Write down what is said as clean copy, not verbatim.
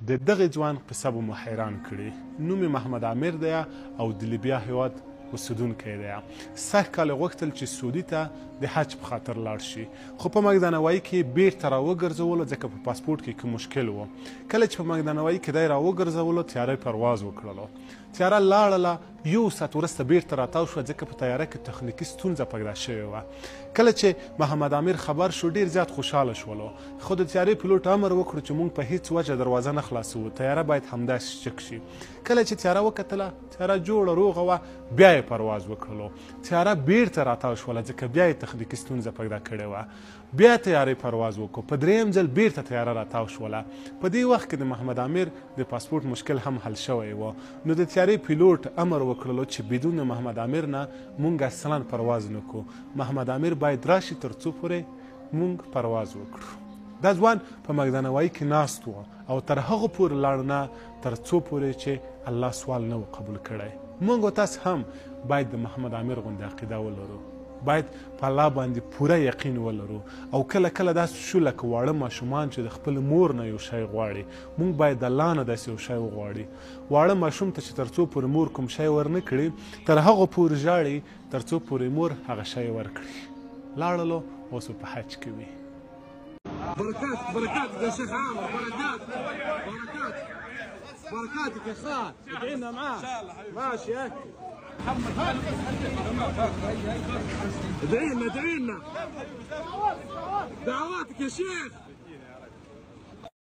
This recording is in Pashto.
د دغه ځوان قصه به مو حیران کړي. نوم یې محمد عامر دی او د لیبیا هیواد اوسیدونکی دی. سږ کال یې غوښتل چې سعودي ته د حج په خاطر لاړ شي، خو په مګدانوایي کې بیرته راوګرځولو ځکه په پاسپورټ کې کوم مشکل و. کله چې په مګدانوایي کې دی راوګرځولو تیاره پرواز وکړلو. تیاره لاړله، یو ساعت وروسته بیرته راتاو شوه ځکه په تیاره کې تخنیکي ستونزه پیدا شوې وه. کله چې محمد عامر خبر شو ډېر زیات خوشحاله شولو، خو د تیارې پیلوټ امر وکړو چې موږ په هیڅ وجه دروازه نه خلاصوو، تیاره باید همداسې چک شي. کله چې تیاره وکتله، تیاره جوړه روغه وه، بیا یې پرواز وکړلو. تیاره بیرته راتاو شوله ځکه بیا یې تخنیکي ستونزه پیدا کړې وه. بیا تیارې پرواز وکړو، په دریم ځل بیرته تیاره راتاو شوله. په دې وخت کې د محمد عامر د پاسپورټ مشکل هم حل شوی و. نو د تیارې پیلوټ امر وکړلو چې بدون محمد عامر نه مونږ اصلا پرواز نه کوو. محمد عامر باید راشي تر څو پورې مونږ پرواز وکړو. دا ځوان په مګدانوایي کې ناست و او تر هغه پورې لاړ نه تر څو پورې چې الله سوال نه و قبول کړی. مونږ او تاسو هم باید د محمد عامر غوندې عقیده ولرو، باید په الله باندې پوره یقین ولرو او کله کله داسې شو لکه واړه ماشومان چې د خپل مور نه یو شی غواړي، مونږ باید د الله نه داسې یو شی وغواړي. واړه ماشوم ته چې تر څو پورې مور کوم شی ورنه کړي تر هغه پورې ژاړي تر څو پورې مور هغه شی ورکړي. لاړلو، اوس په حج کې وي. بركات بركاتك يا شيخ عامر، بركات بركات بركاتك يا خال، ادعي لنا معاه. ان شاء الله حبيبي. ماشي يا محمد، ادعي لنا ادعي لنا دعواتك يا شيخ.